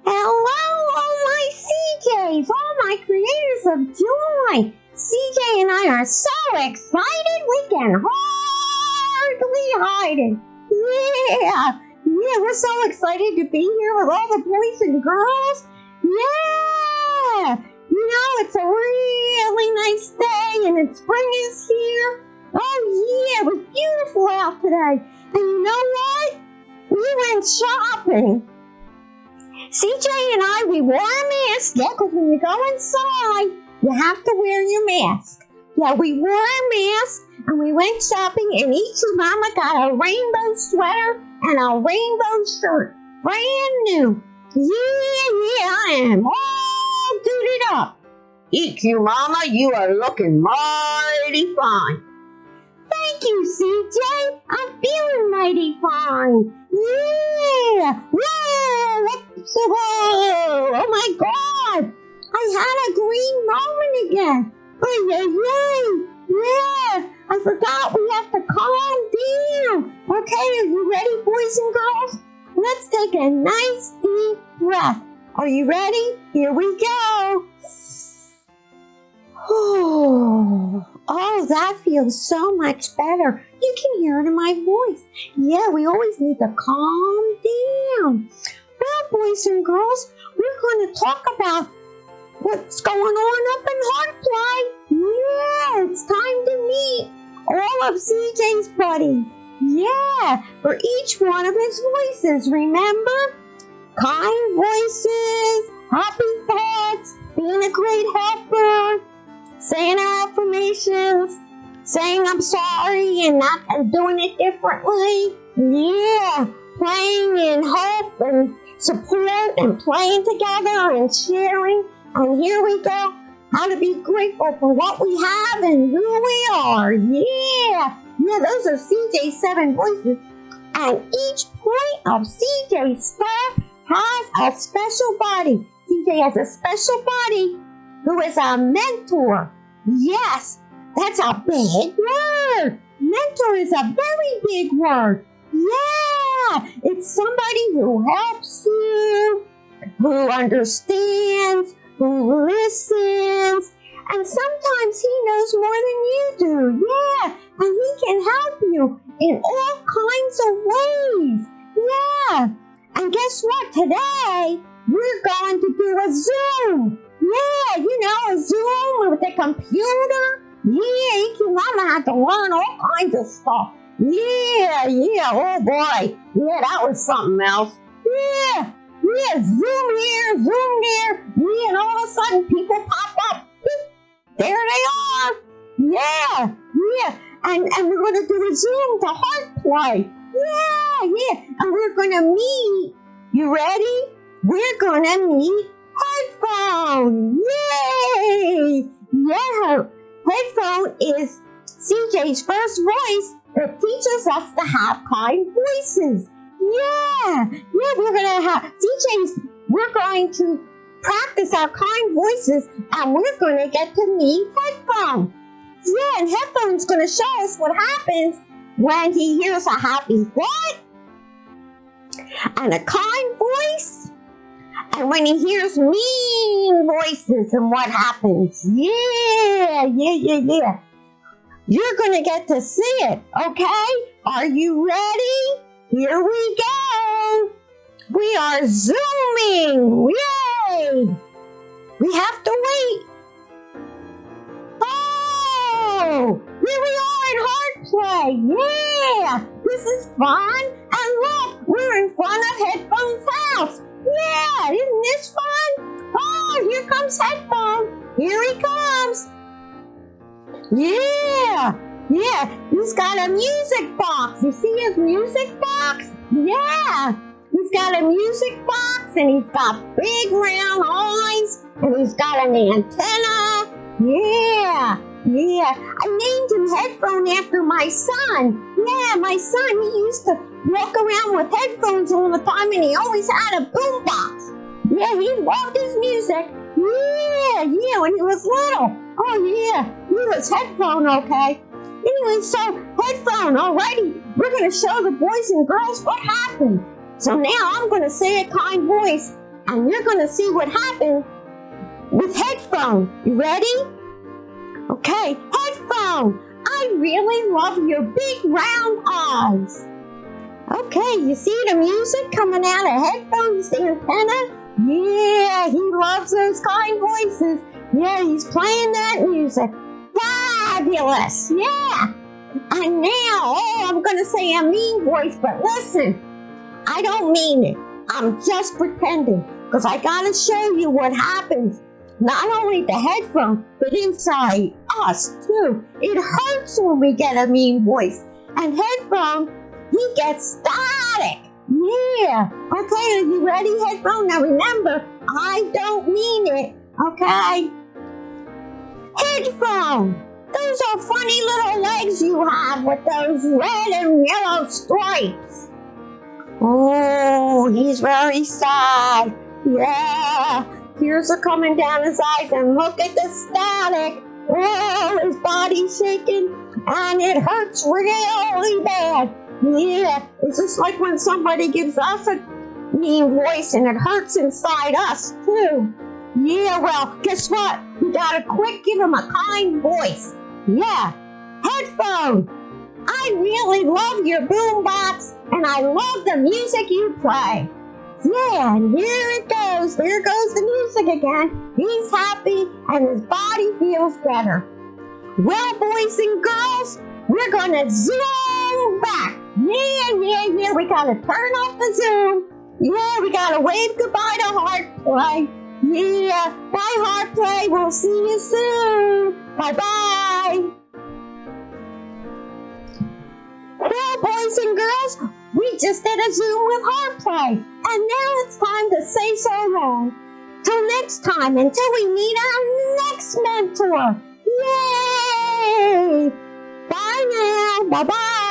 Hello, all my CJs, all my creators of joy. CJ and I are so excited we can hardly hide it. Yeah, we're so excited to be here with all the boys and girls. Yeah, it's a really nice day and spring is here. Oh yeah, it was beautiful out today. And you know what? We went shopping. CJ and I, we wore a mask, because when you go inside, you have to wear your mask. Yeah, we wore a mask, and we went shopping, and each mama got a rainbow sweater and a rainbow shirt. Brand new. Yeah, I am all suited up. EQ Mama, you are looking mighty fine. Thank you, CJ. I'm feeling mighty fine. Yeah. Whoa. Oh my God. I had a green moment again. Oh, yeah. I forgot we have to calm down. Okay, are you ready, boys and girls? Let's take a nice deep breath. Are you ready? Here we go. Oh, that feels so much better. You can hear it in my voice. Yeah, we always need to calm down. Well, boys and girls, we're going to talk about what's going on up in Heart Play. Yeah, it's time to meet all of CJ's buddies. Yeah, for each one of his voices, remember? Kind voices, happy thoughts, being a great helper, saying our affirmations, saying I'm sorry and doing it differently. Yeah, playing in hope and support and playing together and sharing. And here we go, how to be grateful for what we have and who we are. Yeah, those are CJ's 7 voices. And each point of CJ's star has a special buddy. CJ has a special buddy who is a mentor. Yes, that's a big word. Mentor is a very big word. Yeah, it's somebody who helps you, who understands, who listens, and sometimes he knows more than you do. Yeah, and he can help you in all kinds of ways. Yeah, and guess what? Today, we're going to do a Zoom. Yeah, a Zoom with a computer. Yeah, EQ Mama had to learn all kinds of stuff. Yeah, oh boy. Yeah, that was something else. Yeah, Zoom here, Zoom there. Yeah, and all of a sudden people pop up. There they are. Yeah, and we're going to do a Zoom to Heart Play. Yeah, and we're going to meet. You ready? We're going to meet Headphone. Yay! Yeah, Headphone is CJ's first voice that teaches us to have kind voices. Yeah, we're going to practice our kind voices and we're going to get to meet Headphone. Yeah, and Headphone's going to show us what happens when he hears a happy thought and a kind voice, and when he hears mean voices and what happens. Yeah. You're going to get to see it, okay? Are you ready? Here we go. We are Zooming. Yay! We have to wait. Oh, here we are in Heart Play. Yeah, this is fun. And look, we're in front of Headphone's house. Yeah, isn't this fun? Oh, here comes Headphone. Here he comes. Yeah, he's got a music box. You see his music box? Yeah, he's got a music box and he's got big round eyes and he's got an antenna. Yeah, I named him Headphone after my son. Yeah, my son, he used to walk around with headphones all the time and he always had a boombox. Yeah, he loved his music. Yeah, when he was little. Oh yeah, he was Headphone, okay. Anyway, so Headphone, alrighty. We're going to show the boys and girls what happened. So now I'm going to say a kind voice. and you're going to see what happens with Headphone. You ready? Okay, Headphone, I really love your big round eyes. Okay, you see the music coming out of Headphone's antenna? Yeah, he loves those kind voices. Yeah, he's playing that music. Fabulous, yeah. And now, I'm going to say a mean voice, but listen, I don't mean it. I'm just pretending, because I got to show you what happens. Not only the Headphone, but inside us, too. It hurts when we get a mean voice. And Headphone, he gets static. Yeah. Okay, are you ready, Headphone? Now remember, I don't mean it. Okay? Headphone, those are funny little legs you have with those red and yellow stripes. Oh, he's very sad. Yeah. Tears are coming down his eyes, and look at the static. Oh, his body's shaking, and it hurts really bad. Yeah, it's just like when somebody gives us a mean voice, and it hurts inside us, too. Yeah, well, guess what? We gotta quick give him a kind voice. Yeah, Headphone, I really love your boombox, and I love the music you play. Yeah, and here it goes. There goes the music again. He's happy, and his body feels better. Well, boys and girls, we're gonna zoom back. Yeah. We gotta turn off the zoom. Yeah, we gotta wave goodbye to Heartplay. Yeah, bye Heartplay. We'll see you soon. Bye-bye. Well, boys and girls, we just did a Zoom with Heartplay, and now it's time to say so long. Till next time, until we meet our next mentor. Yay! Bye now. Bye-bye.